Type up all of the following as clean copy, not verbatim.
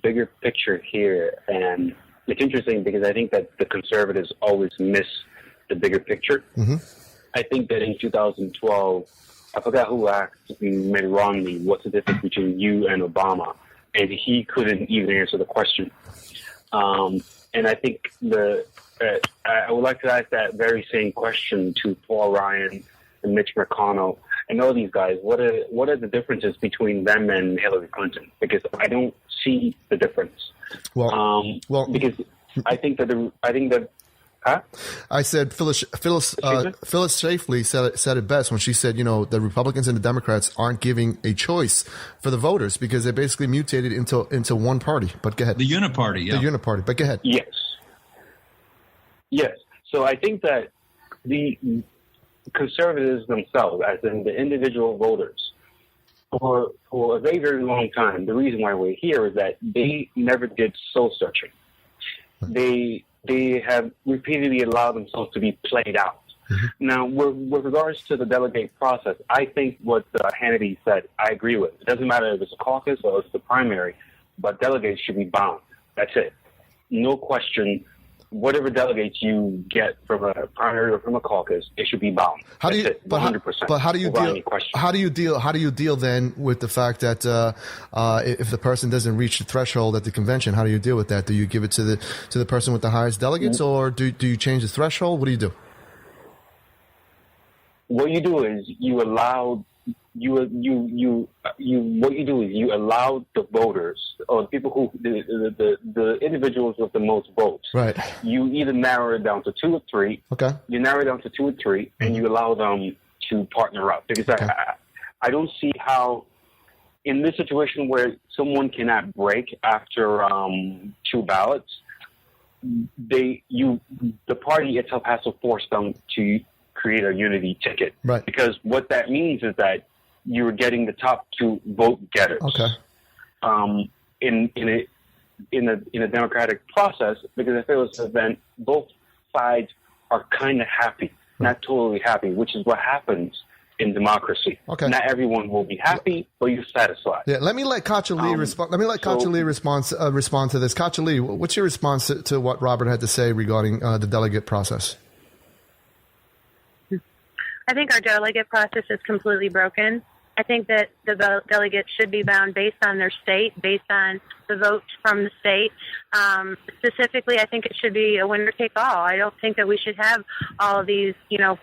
bigger picture here, and it's interesting because I think that the conservatives always miss the bigger picture. Mm-hmm. I think that in 2012, I forgot who asked Mitt Romney, what's the difference between you and Obama? And he couldn't even answer the question. And I think I would like to ask that very same question to Paul Ryan and Mitch McConnell and all these guys. What are the differences between them and Hillary Clinton? Because I don't see the difference. Well, because I think that. Huh? I said Phyllis Schlafly said it best when she said, the Republicans and the Democrats aren't giving a choice for the voters because they basically mutated into one party. But go ahead. The uniparty, yeah. The uniparty, but go ahead. Yes. So I think that the conservatives themselves, as in the individual voters, for a very, very long time, the reason why we're here is that they never did soul searching. They have repeatedly allowed themselves to be played out. Mm-hmm. Now, with regards to the delegate process, I think what Hannity said, I agree with. It doesn't matter if it's a caucus or it's the primary, but delegates should be bound. That's it. No question. Whatever delegates you get from a primary or from a caucus, it should be bound. How do you? 100%. But how do you deal? How do you deal then with the fact that if the person doesn't reach the threshold at the convention, how do you deal with that? Do you give it to the person with the highest delegates, or do you change the threshold? What do you do? What you do is you allow the voters or the people who the individuals with the most votes. Right. You either narrow it down to 2 or 3. Okay. You narrow it down to 2 or 3, mm-hmm. and you allow them to partner up because I don't see how in this situation where someone cannot break after 2 ballots, the party itself has to force them to create a unity ticket. Right. Because what that means is that you're getting the top 2 vote getters. Okay. In a democratic process, because if it was an event, both sides are kind of happy, not totally happy, which is what happens in democracy. Okay. Not everyone will be happy, but you're satisfied. Yeah. Let me let Katja Lee respond. Let me let Katja Lee respond to this. Katja Lee, what's your response to what Robert had to say regarding the delegate process? I think our delegate process is completely broken. I think that the delegates should be bound based on their state, based on the votes from the state. Specifically, I think it should be a winner-take-all. I don't think that we should have all of these,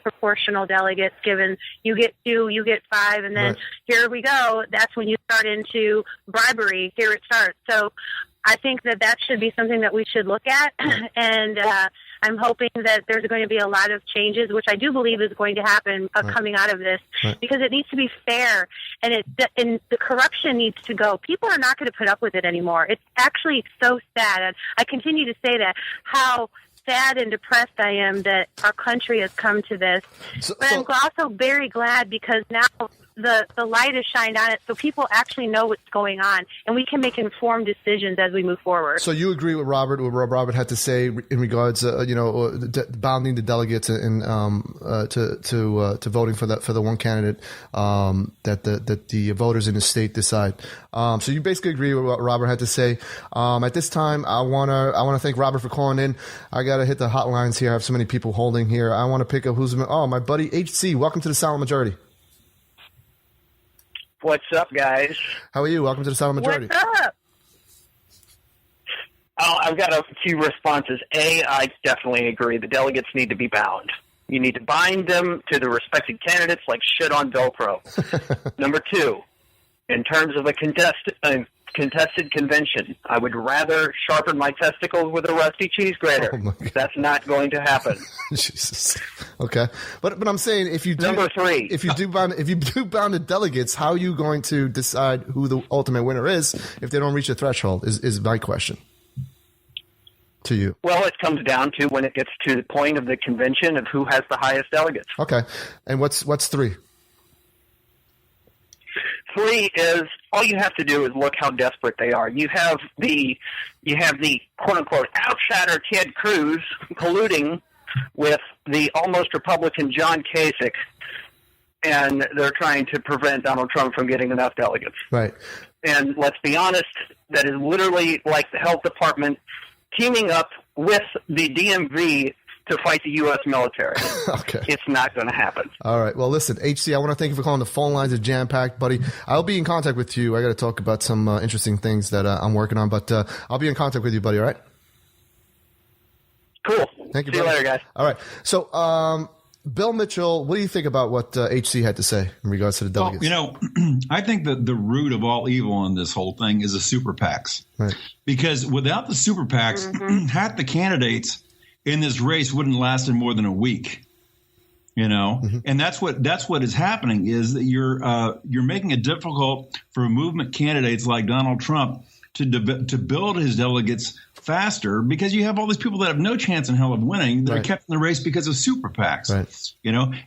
proportional delegates given you get 2, you get 5, and then Here we go. That's when you start into bribery. Here it starts. So I think that should be something that we should look at, and I'm hoping that there's going to be a lot of changes, which I do believe is going to happen coming out of this, because it needs to be fair, and the corruption needs to go. People are not going to put up with it anymore. It's actually so sad, and I continue to say that, how sad and depressed I am that our country has come to this. But I'm also very glad because now the light is shined on it, so people actually know what's going on, and we can make informed decisions as we move forward. So you agree with what Robert had to say in regards, bounding the delegates and to voting for the one candidate that the voters in the state decide. So you basically agree with what Robert had to say. At this time, I wanna thank Robert for calling in. I gotta hit the hotlines here. I have so many people holding here. I want to pick up my buddy HC. Welcome to the Silent Majority. What's up, guys? How are you? Welcome to the Silent Majority. What's up? Oh, I've got a few responses. A, I definitely agree. The delegates need to be bound. You need to bind them to the respected candidates like shit on Velcro. Number 2, in terms of a contested convention, I would rather sharpen my testicles with a rusty cheese grater. That's not going to happen. Jesus. Okay, but I'm saying if you do, Number 3, if you do bound the delegates, how are you going to decide who the ultimate winner is if they don't reach the threshold? Is my question to you. Well, it comes down to when it gets to the point of the convention of who has the highest delegates. Okay, and what's 3? 3 is all you have to do is look how desperate they are. You have the quote unquote outsider Ted Cruz colluding with the almost Republican John Kasich, and they're trying to prevent Donald Trump from getting enough delegates. Right. And let's be honest, that is literally like the health department teaming up with the DMV to fight the U.S. military. Okay. It's not going to happen. All right. Well, listen, HC, I want to thank you for calling. The phone lines are jam-packed, buddy. I'll be in contact with you. I got to talk about some interesting things that I'm working on, but I'll be in contact with you, buddy, all right? Cool. Thank you, See you brother. later, guys. All right. So, Bill Mitchell, what do you think about what HC had to say in regards to the delegates? Well, I think that the root of all evil in this whole thing is the super PACs. Right. Because without the super PACs, half the candidates in this race wouldn't last in more than a week. And that's what is happening is that you're making it difficult for movement candidates like Donald Trump to build his delegates faster, because you have all these people that have no chance in hell of winning that are kept in the race because of super PACs. Right.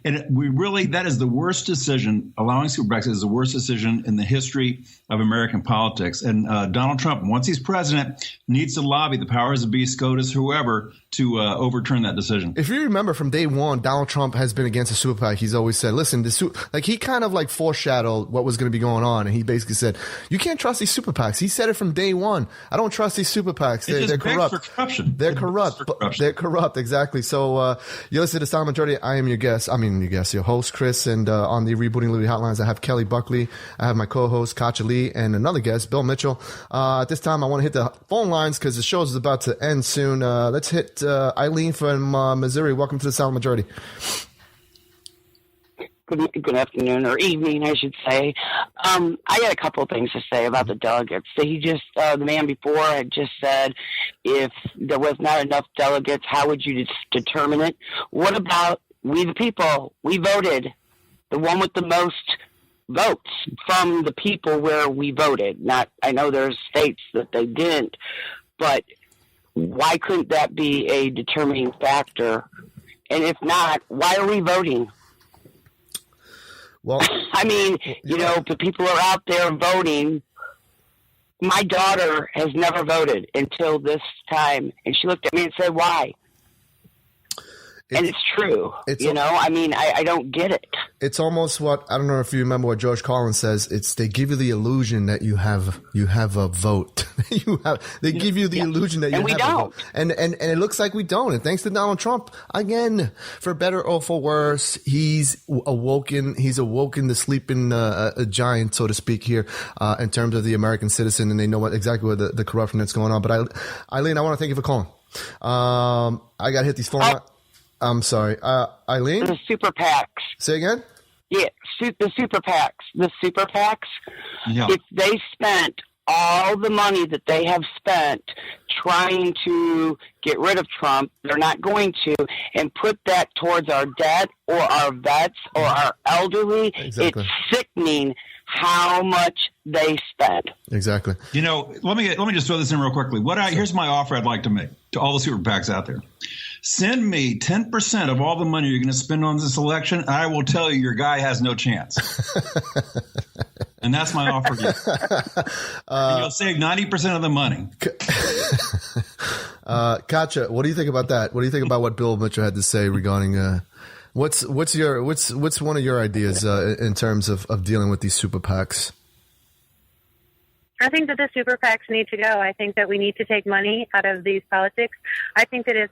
And that is the worst decision. Allowing super PACs is the worst decision in the history of American politics. And Donald Trump, once he's president, needs to lobby the powers that be, SCOTUS, whoever, to overturn that decision. If you remember from day one, Donald Trump has been against the super PAC. He's always said, listen, he kind of foreshadowed what was going to be going on. And he basically said, you can't trust these super PACs. He said it from day one. I don't trust these super PACs. They're corrupt. For corruption. They're corrupt. They're corrupt. Exactly. So you listen to Silent Majority. I am your guest. Your host, Chris. And on the Rebooting Liberty Hotlines, I have Kelly Buckley. I have my co-host, Katja Lee, and another guest, Bill Mitchell. At this time, I want to hit the phone lines because the show is about to end soon. Let's hit Eileen from Missouri. Welcome to the Silent Majority. Good afternoon, or evening, I should say. I got a couple of things to say about the delegates. The man before had just said, if there was not enough delegates, how would you determine it? What about we the people? We voted. The one with the most votes from the people where we voted. I know there's states that they didn't, but why couldn't that be a determining factor? And if not, why are we voting? Well, the people are out there voting. My daughter has never voted until this time, and she looked at me and said, why? And it's true. I don't get it. It's almost I don't know if you remember what George Carlin says. They give you the illusion that you have a vote. They give you the illusion that you have a vote. And it looks like we don't. And thanks to Donald Trump, again, for better or for worse, he's awoken the sleeping giant, so to speak, here in terms of the American citizen, and they know exactly what the corruption that's going on. But Eileen, I want to thank you for calling. I got to hit these phone lines. I'm sorry. Eileen? The super PACs. Say again? Yeah, the super PACs. The super PACs, if they spent all the money that they have spent trying to get rid of Trump, they're not going to, and put that towards our debt or our vets or our elderly. Exactly. It's sickening how much they spend. Exactly. Let me just throw this in real quickly. Here's my offer I'd like to make to all the super PACs out there. Send me 10% of all the money you're going to spend on this election, and I will tell you your guy has no chance. And that's my offer to you. And you'll save 90% of the money. Katja, what do you think about that? What do you think about what Bill Mitchell had to say regarding what's one of your ideas in terms of dealing with these super PACs? I think that the super PACs need to go. I think that we need to take money out of these politics. I think that if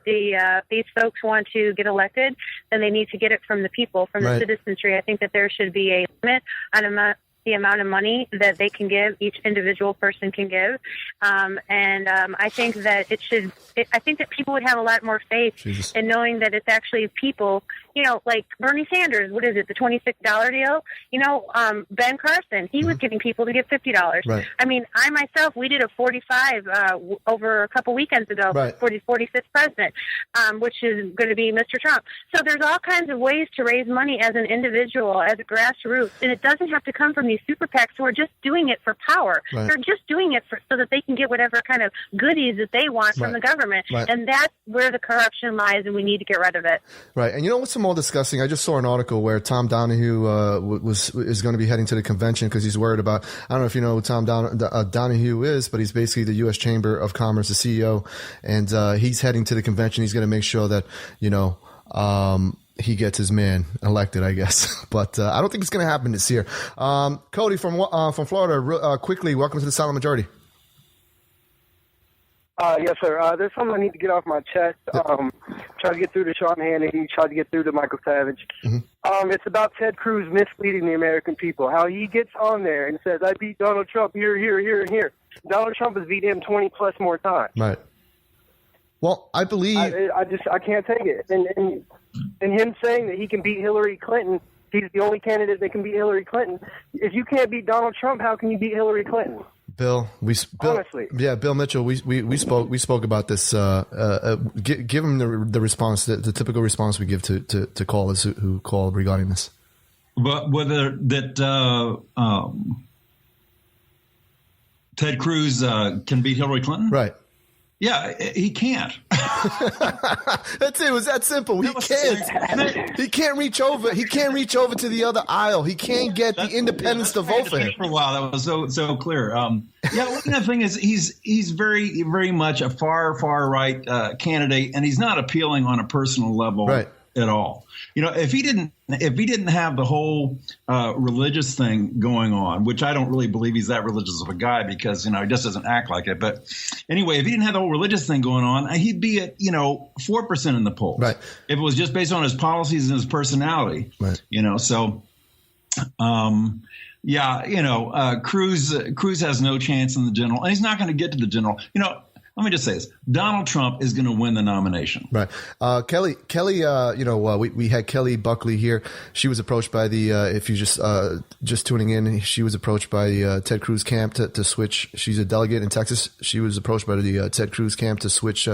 these folks want to get elected, then they need to get it from the people, from the citizenry. I think that there should be a limit on the amount of money that they can give, each individual person can give. I think that I think that people would have a lot more faith in knowing that it's actually people, like Bernie Sanders, what is it, the $26 deal? Ben Carson, he was getting people to give $50. Right. I myself, we did a 45 over a couple weekends ago for the 45th president, which is going to be Mr. Trump. So there's all kinds of ways to raise money as an individual, as a grassroots, and it doesn't have to come from these super PACs who are just doing it for power. Right. They're just doing it so that they can get whatever kind of goodies that they want from the government. Right. And that's where the corruption lies, and we need to get rid of it. Right. And what's some more disgusting? I just saw an article where Tom Donahue is going to be heading to the convention because he's worried about, I don't know if you know who Tom Donahue is, but he's basically the U.S. Chamber of Commerce, the CEO, and he's heading to the convention. He's going to make sure that, he gets his man elected, I guess. But I don't think it's going to happen this year. Cody from Florida, quickly, welcome to the Silent Majority. Yes, sir. There's something I need to get off my chest. Try to get through to Sean Hannity, try to get through to Michael Savage. Mm-hmm. It's about Ted Cruz misleading the American people. How he gets on there and says, I beat Donald Trump here, and here. Donald Trump has beat him 20 plus more times. Right. Well, I believe... I can't take it. And him saying that he can beat Hillary Clinton, he's the only candidate that can beat Hillary Clinton. If you can't beat Donald Trump, how can you beat Hillary Clinton? Bill, honestly, Bill Mitchell, we spoke about this. Give him the response, the typical response we give to callers who call regarding this. But whether that Ted Cruz can beat Hillary Clinton, right? Yeah, he can't. That's it. It was that simple. He can't. He can't reach over. He can't reach over to the other aisle. He can't get the independents to vote for him. For a while, that was so clear. The thing is, he's very, very much a far right candidate, and he's not appealing on a personal level at all. If he didn't have the whole religious thing going on, which I don't really believe he's that religious of a guy because, he just doesn't act like it. But anyway, if he didn't have the whole religious thing going on, he'd be at, 4% in the polls. Right. If it was just based on his policies and his personality, right. So, Cruz has no chance in the general, and he's not going to get to the general. Let me just say this. Donald Trump is going to win the nomination. Right. Kelly, we had Kelly Buckley here. She was approached by if you just tuning in, she was approached by the Ted Cruz camp to switch. She's a delegate in Texas. She was approached by the Ted Cruz camp to switch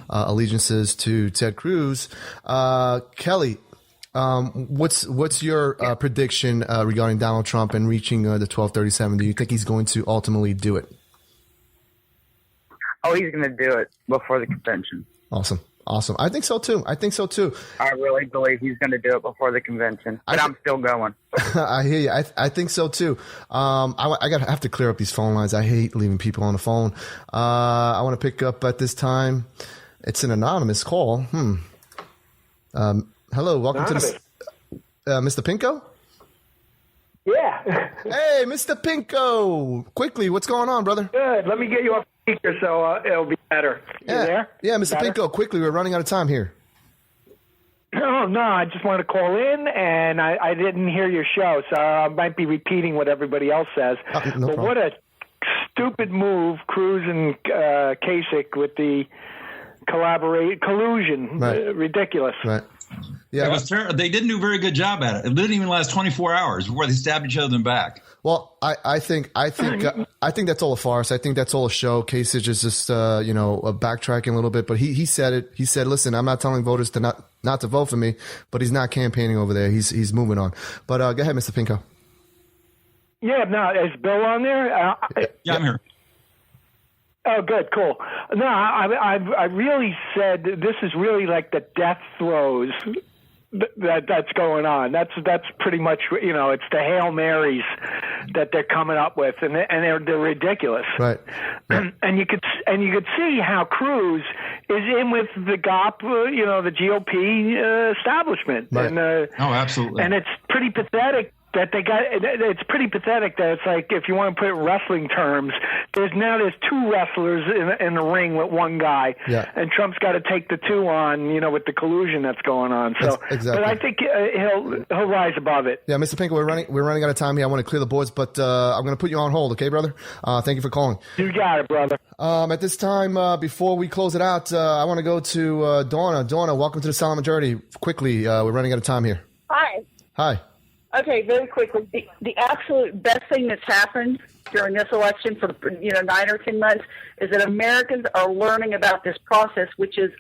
allegiances to Ted Cruz. Kelly, what's your prediction regarding Donald Trump and reaching the 1237? Do you think he's going to ultimately do it? Oh, he's going to do it before the convention. Awesome. I think so too. I really believe he's going to do it before the convention, but I'm still going. I hear you. I think so too. I have to clear up these phone lines. I hate leaving people on the phone. I want to pick up at this time. It's an anonymous call. Hello, welcome to the Mr. Pinko. Yeah. Hey, Mr. Pinko. Quickly, what's going on, brother? Good. Let me get you off speaker so it'll be better. You there? Yeah, Mr. Better? Pinko, quickly. We're running out of time here. Oh, no, I just wanted to call in, and I didn't hear your show, so I might be repeating what everybody else says. No but problem. What a stupid move, Cruz and Kasich with the collusion. Right. Ridiculous. Right. Yeah, they didn't do a very good job at it. It didn't even last 24 hours before they stabbed each other in the back. Well, I think that's all a farce. I think that's all a show. Kasich is just backtracking a little bit, but he said it. He said, "Listen, I'm not telling voters to not to vote for me," but he's not campaigning over there. He's moving on. But go ahead, Mr. Pinko. Yeah, no, is Bill on there? Yeah, I'm here. Oh, good, cool. No, I really said this is really like the death throes that's going on. That's pretty much it's the Hail Marys that they're coming up with, and they're ridiculous. Right. And you could see how Cruz is in with the GOP, the GOP establishment. Right. And, absolutely. And it's pretty pathetic. It's pretty pathetic that it's like, if you want to put it in wrestling terms, there's two wrestlers in the ring with one guy, and Trump's got to take the two on, with the collusion that's going on. So, exactly. But I think he'll rise above it. Yeah, Mr. Pinko, we're running out of time here. I want to clear the boards, but I'm going to put you on hold, okay, brother? Thank you for calling. You got it, brother. At this time, before we close it out, I want to go to Donna. Donna, welcome to the Silent Majority. Quickly, we're running out of time here. Hi. Okay, very quickly. The absolute best thing that's happened during this election for 9 or 10 months is that Americans are learning about this process, which is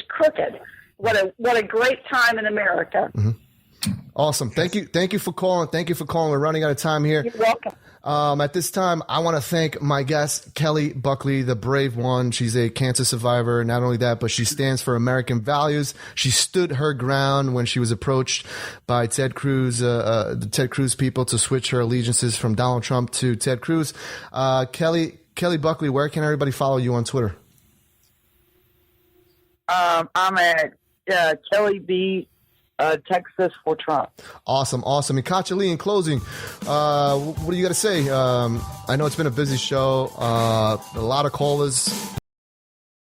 crooked. What a great time in America. Mm-hmm. Awesome. Thank you for calling. We're running out of time here. You're welcome. At this time, I want to thank my guest, Kelly Buckley, the brave one. She's a cancer survivor. Not only that, but she stands for American values. She stood her ground when she was approached by Ted Cruz, the Ted Cruz people, to switch her allegiances from Donald Trump to Ted Cruz. Kelly Buckley, where can everybody follow you on Twitter? I'm at Kelly B. Texas for Trump. Awesome. And Katja Lee, in closing, what do you got to say? I know it's been a busy show, a lot of callers.